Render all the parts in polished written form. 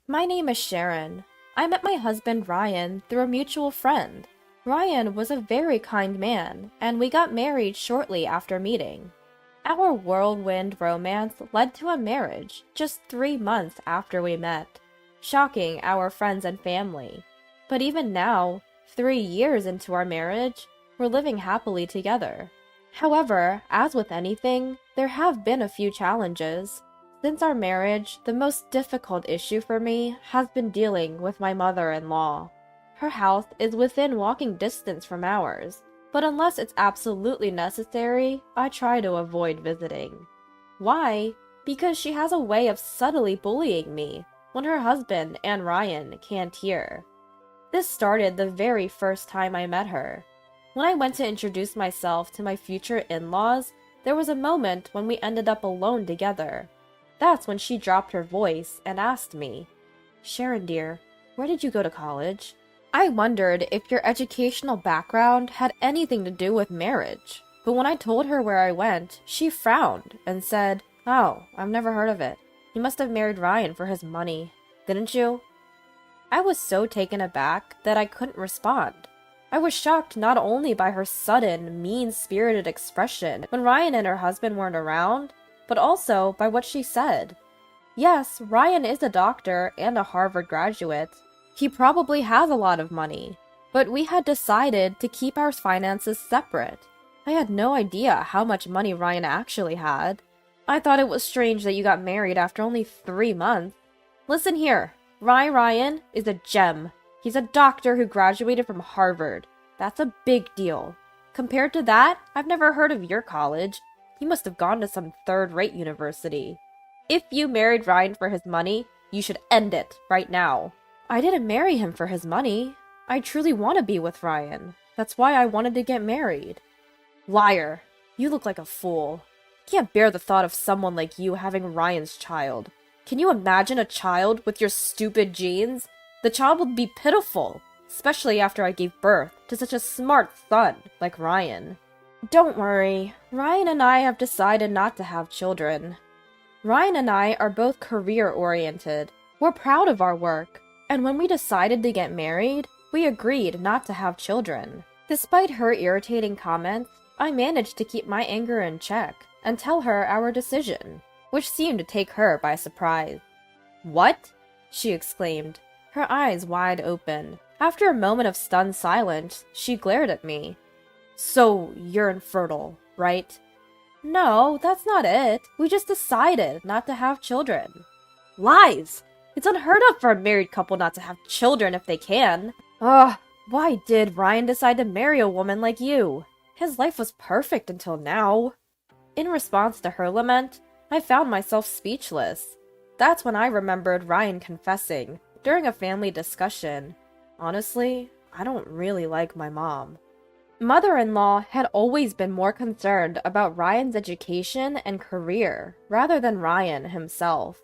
My name is Sharon. I met my husband Ryan through a mutual friend. Ryan was a very kind man, and we got married shortly after meeting. Our whirlwind romance led to a marriage just 3 months after we met, shocking our friends and family. But even now, 3 years into our marriage, we're living happily together. However, as with anything, there have been a few challenges. Since our marriage, the most difficult issue for me has been dealing with my mother-in-law. Her house is within walking distance from ours, but unless it's absolutely necessary, I try to avoid visiting. Why? Because she has a way of subtly bullying me when her husband and Ryan can't hear. This started the very first time I met her. When I went to introduce myself to my future in-laws, there was a moment when we ended up alone together. That's when she dropped her voice and asked me, "Sharon dear, where did you go to college?" I wondered if your educational background had anything to do with marriage, but when I told her where I went, she frowned and said, "Oh, I've never heard of it. You must have married Ryan for his money, didn't you?" I was so taken aback that I couldn't respond. I was shocked not only by her sudden, mean-spirited expression when Ryan and her husband weren't around, but also by what she said. Yes, Ryan is a doctor and a Harvard graduate. He probably has a lot of money, but we had decided to keep our finances separate. I had no idea how much money Ryan actually had. I thought it was strange that you got married after only 3 months. Listen here, Ryan is a gem. He's a doctor who graduated from Harvard. That's a big deal. Compared to that, I've never heard of your college. You must have gone to some third-rate university. If you married Ryan for his money, you should end it right now. I didn't marry him for his money. I truly want to be with Ryan. That's why I wanted to get married. Liar. You look like a fool. Can't bear the thought of someone like you having Ryan's child. Can you imagine a child with your stupid genes? The child would be pitiful, especially after I gave birth to such a smart son like Ryan. Don't worry, Ryan and I have decided not to have children. Ryan and I are both career-oriented. We're proud of our work, and when we decided to get married, we agreed not to have children. Despite her irritating comments, I managed to keep my anger in check and tell her our decision, which seemed to take her by surprise. "What?" she exclaimed, her eyes wide open. After a moment of stunned silence, she glared at me. "So, you're infertile, right?" "No, that's not it. We just decided not to have children." "Lies! It's unheard of for a married couple not to have children if they can. Ugh, why did Ryan decide to marry a woman like you? His life was perfect until now." In response to her lament, I found myself speechless. That's when I remembered Ryan confessing, during a family discussion, "Honestly, I don't really like my mom." Mother-in-law had always been more concerned about Ryan's education and career, rather than Ryan himself.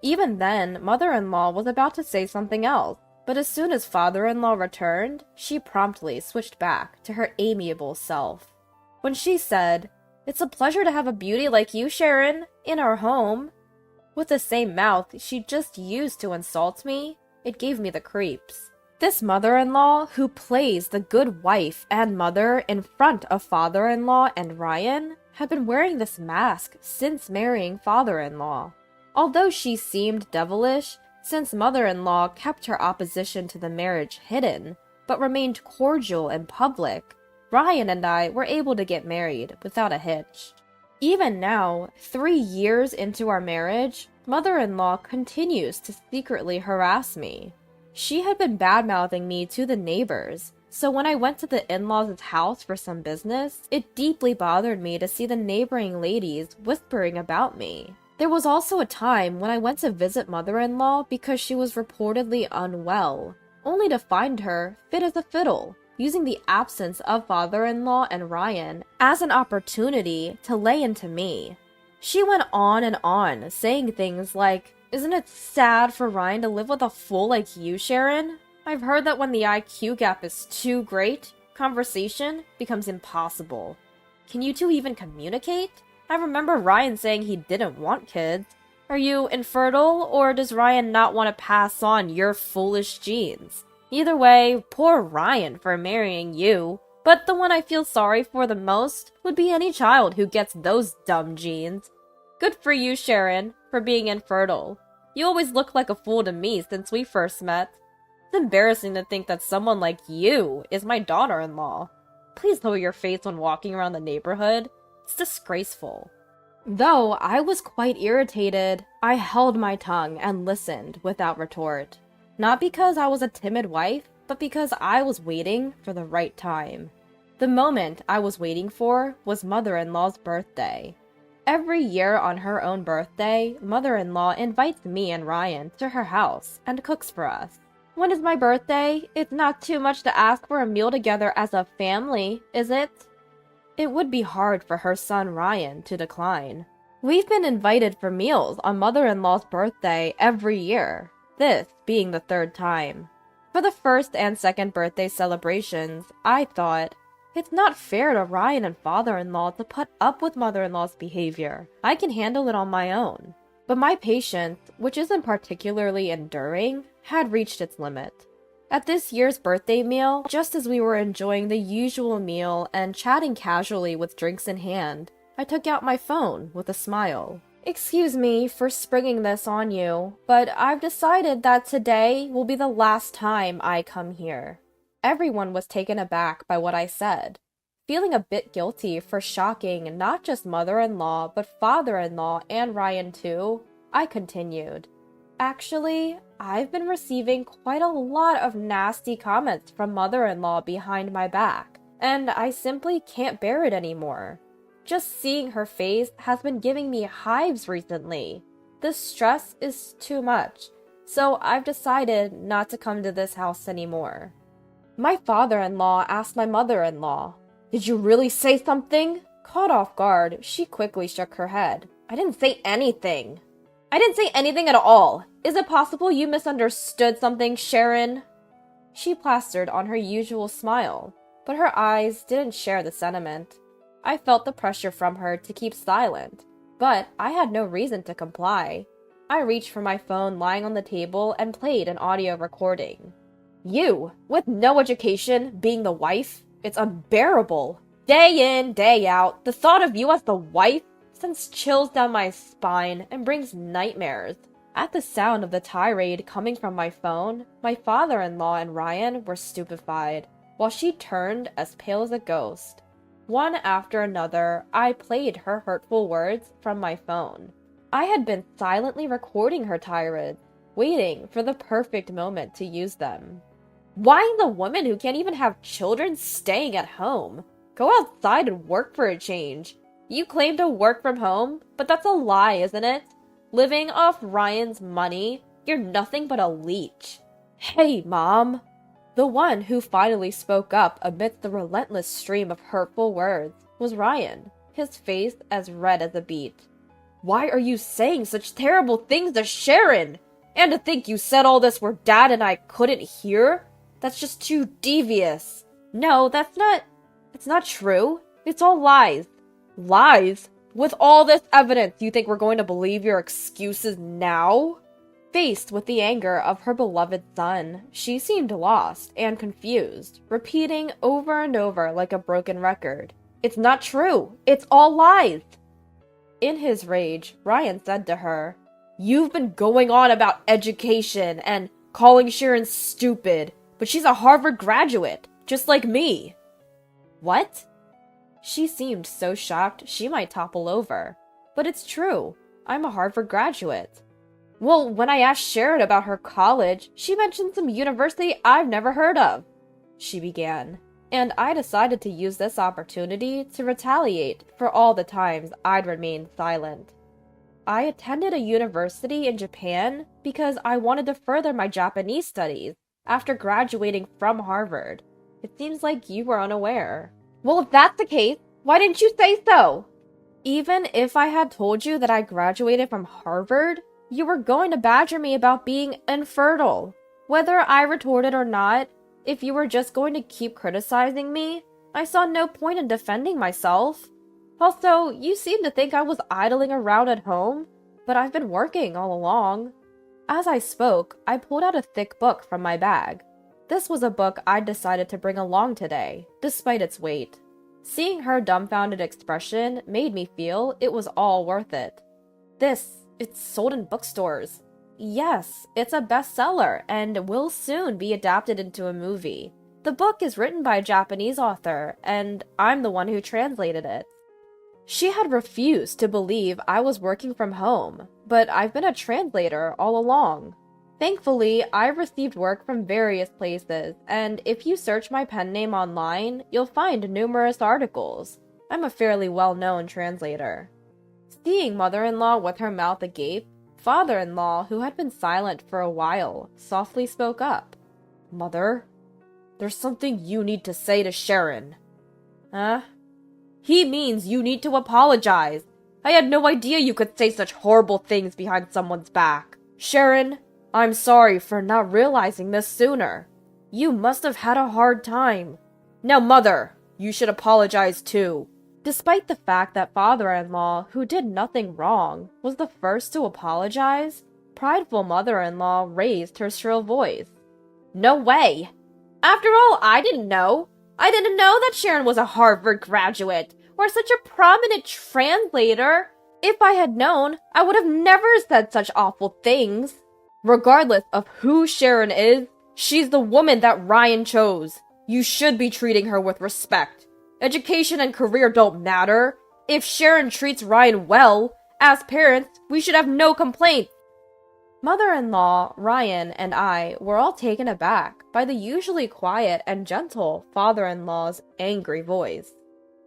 Even then, mother-in-law was about to say something else, but as soon as father-in-law returned, she promptly switched back to her amiable self. When she said, "It's a pleasure to have a beauty like you, Sharon, in our home," with the same mouth she just used to insult me, it gave me the creeps. This mother-in-law, who plays the good wife and mother in front of father-in-law and Ryan, had been wearing this mask since marrying father-in-law. Although she seemed devilish, since mother-in-law kept her opposition to the marriage hidden, but remained cordial in public, Ryan and I were able to get married without a hitch. Even now, 3 years into our marriage, mother-in-law continues to secretly harass me. She had been bad-mouthing me to the neighbors, so when I went to the in-laws' house for some business, it deeply bothered me to see the neighboring ladies whispering about me. There was also a time when I went to visit mother-in-law because she was reportedly unwell, only to find her fit as a fiddle, using the absence of father-in-law and Ryan as an opportunity to lay into me. She went on and on, saying things like, "Isn't it sad for Ryan to live with a fool like you, Sharon? I've heard that when the IQ gap is too great, conversation becomes impossible. Can you two even communicate? I remember Ryan saying he didn't want kids. Are you infertile, or does Ryan not want to pass on your foolish genes? Either way, poor Ryan for marrying you, but the one I feel sorry for the most would be any child who gets those dumb genes. Good for you, Sharon, for being infertile. You always look like a fool to me since we first met. It's embarrassing to think that someone like you is my daughter-in-law. Please lower your face when walking around the neighborhood. It's disgraceful. Though I was quite irritated, I held my tongue and listened without retort. Not because I was a timid wife, but because I was waiting for the right time. The moment I was waiting for was mother-in-law's birthday. Every year on her own birthday, mother-in-law invites me and Ryan to her house and cooks for us. When is my birthday? It's not too much to ask for a meal together as a family, is it? It would be hard for her son Ryan to decline. We've been invited for meals on mother-in-law's birthday every year, this being the third time. For the first and second birthday celebrations, I thought, it's not fair to Ryan and father-in-law to put up with mother-in-law's behavior. I can handle it on my own. But my patience, which isn't particularly enduring, had reached its limit. At this year's birthday meal, just as we were enjoying the usual meal and chatting casually with drinks in hand, I took out my phone with a smile. Excuse me for springing this on you, but I've decided that today will be the last time I come here. Everyone was taken aback by what I said, feeling a bit guilty for shocking not just mother-in-law but father-in-law and Ryan too. I continued. Actually, I've been receiving quite a lot of nasty comments from mother-in-law behind my back, and I simply can't bear it anymore. Just seeing her face has been giving me hives recently. The stress is too much, so I've decided not to come to this house anymore. My father-in-law asked my mother-in-law, "Did you really say something?" Caught off guard, she quickly shook her head. "I didn't say anything." "I didn't say anything at all. Is it possible you misunderstood something, Sharon?" She plastered on her usual smile, but her eyes didn't share the sentiment. I felt the pressure from her to keep silent, but I had no reason to comply. I reached for my phone lying on the table and played an audio recording. "You, with no education, being the wife? It's unbearable. Day in, day out, the thought of you as the wife sends chills down my spine and brings nightmares." At the sound of the tirade coming from my phone, my father-in-law and Ryan were stupefied, while she turned as pale as a ghost. One after another, I played her hurtful words from my phone. I had been silently recording her tirades, waiting for the perfect moment to use them. Why the woman who can't even have children staying at home? Go outside and work for a change. You claim to work from home, but that's a lie, isn't it? Living off Ryan's money, you're nothing but a leech. Hey, Mom. The one who finally spoke up amidst the relentless stream of hurtful words was Ryan, his face as red as a beet. Why are you saying such terrible things to Sharon? And to think you said all this where Dad and I couldn't hear? That's just too devious. No, it's not true. It's all lies. Lies? With all this evidence, you think we're going to believe your excuses now? Faced with the anger of her beloved son, she seemed lost and confused, repeating over and over like a broken record. It's not true. It's all lies. In his rage, Ryan said to her, "You've been going on about education and calling Sharon stupid, but she's a Harvard graduate, just like me." What? She seemed so shocked she might topple over. But it's true. I'm a Harvard graduate. Well, when I asked Sharon about her college, she mentioned some university I've never heard of, she began. And I decided to use this opportunity to retaliate for all the times I'd remained silent. I attended a university in Japan because I wanted to further my Japanese studies after graduating from Harvard. It seems like you were unaware. Well, if that's the case, why didn't you say so? Even if I had told you that I graduated from Harvard, you were going to badger me about being infertile. Whether I retorted or not, if you were just going to keep criticizing me, I saw no point in defending myself. Also, you seem to think I was idling around at home, but I've been working all along." As I spoke, I pulled out a thick book from my bag. This was a book I'd decided to bring along today, despite its weight. Seeing her dumbfounded expression made me feel it was all worth it. It's sold in bookstores." "Yes, it's a bestseller and will soon be adapted into a movie. The book is written by a Japanese author, and I'm the one who translated it." She had refused to believe I was working from home, but I've been a translator all along. Thankfully, I've received work from various places, and if you search my pen name online, you'll find numerous articles. I'm a fairly well-known translator. Seeing mother-in-law with her mouth agape, father-in-law, who had been silent for a while, softly spoke up. "Mother, there's something you need to say to Sharon." "Huh?" "He means you need to apologize. I had no idea you could say such horrible things behind someone's back. Sharon, I'm sorry for not realizing this sooner. You must have had a hard time. Now, Mother, you should apologize too." Despite the fact that father-in-law, who did nothing wrong, was the first to apologize, prideful mother-in-law raised her shrill voice. "No way! After all, I didn't know. I didn't know that Sharon was a Harvard graduate, or such a prominent translator. If I had known, I would have never said such awful things. Regardless of who Sharon is, she's the woman that Ryan chose. You should be treating her with respect. Education and career don't matter. If Sharon treats Ryan well, as parents, we should have no complaints." Mother-in-law, Ryan, and I were all taken aback by the usually quiet and gentle father-in-law's angry voice.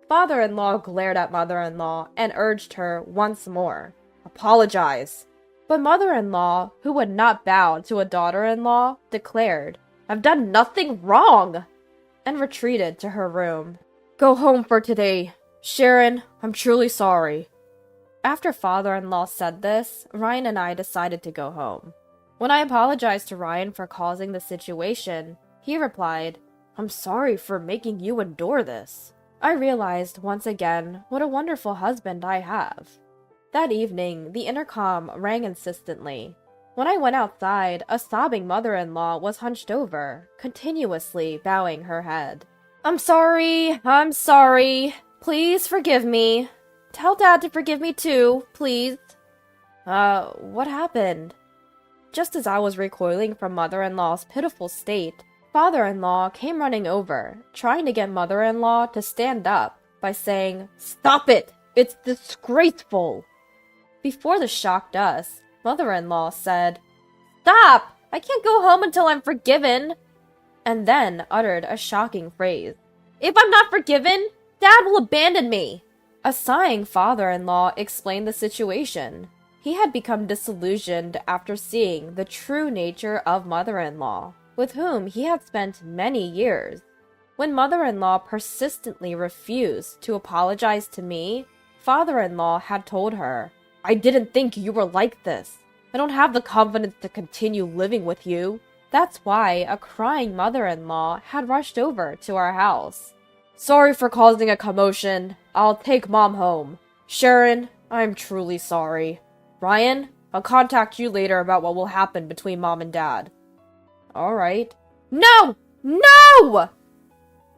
Father-in-law glared at mother-in-law and urged her once more, "Apologize." But mother-in-law, who would not bow to a daughter-in-law, declared, "I've done nothing wrong," and retreated to her room. "Go home for today. Sharon, I'm truly sorry." After father-in-law said this, Ryan and I decided to go home. When I apologized to Ryan for causing the situation, he replied, "I'm sorry for making you endure this." I realized once again what a wonderful husband I have. That evening, the intercom rang insistently. When I went outside, a sobbing mother-in-law was hunched over, continuously bowing her head. I'm sorry. Please forgive me. Tell Dad to forgive me too, please." What happened?" Just as I was recoiling from mother-in-law's pitiful state, father-in-law came running over, trying to get mother-in-law to stand up by saying, "Stop it! It's disgraceful!" Before the shocked us, mother-in-law said, "Stop! I can't go home until I'm forgiven," and then uttered a shocking phrase. "If I'm not forgiven, Dad will abandon me." A sighing father-in-law explained the situation. He had become disillusioned after seeing the true nature of mother-in-law, with whom he had spent many years. When mother-in-law persistently refused to apologize to me, father-in-law had told her, "I didn't think you were like this. I don't have the confidence to continue living with you." That's why a crying mother-in-law had rushed over to our house. "Sorry for causing a commotion. I'll take Mom home. Sharon, I'm truly sorry. Ryan, I'll contact you later about what will happen between Mom and Dad." "All right." "No! No!"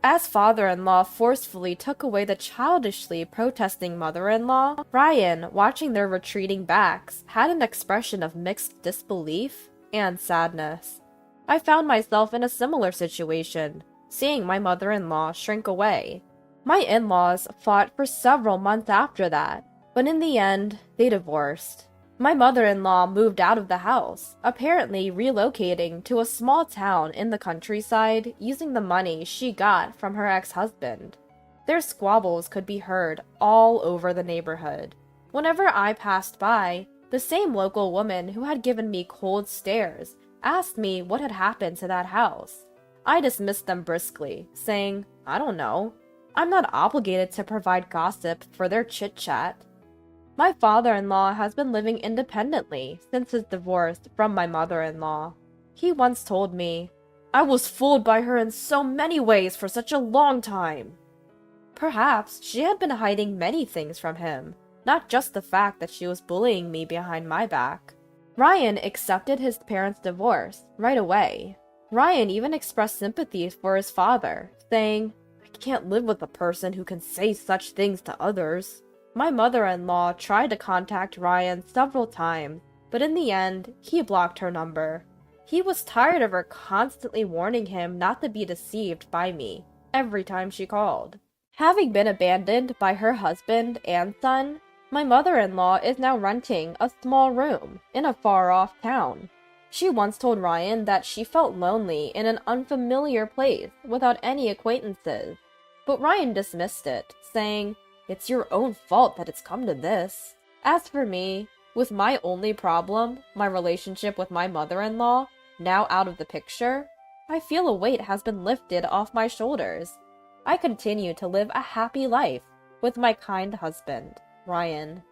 As father-in-law forcefully took away the childishly protesting mother-in-law, Ryan, watching their retreating backs, had an expression of mixed disbelief and sadness. I found myself in a similar situation, seeing my mother-in-law shrink away. My in-laws fought for several months after that, but in the end, they divorced. My mother-in-law moved out of the house, apparently relocating to a small town in the countryside using the money she got from her ex-husband. Their squabbles could be heard all over the neighborhood. Whenever I passed by, the same local woman who had given me cold stares asked me what had happened to that house. I dismissed them briskly, saying, "I don't know. I'm not obligated to provide gossip for their chit-chat." My father-in-law has been living independently since his divorce from my mother-in-law. He once told me, "I was fooled by her in so many ways for such a long time." Perhaps she had been hiding many things from him. not just the fact that she was bullying me behind my back. Ryan accepted his parents' divorce right away. Ryan even expressed sympathy for his father, saying, "I can't live with a person who can say such things to others." My mother-in-law tried to contact Ryan several times, but in the end, he blocked her number. He was tired of her constantly warning him not to be deceived by me every time she called. Having been abandoned by her husband and son, my mother-in-law is now renting a small room in a far-off town. She once told Ryan that she felt lonely in an unfamiliar place without any acquaintances, but Ryan dismissed it, saying, "It's your own fault that it's come to this." As for me, with my only problem, my relationship with my mother-in-law, now out of the picture, I feel a weight has been lifted off my shoulders. I continue to live a happy life with my kind husband, Ryan.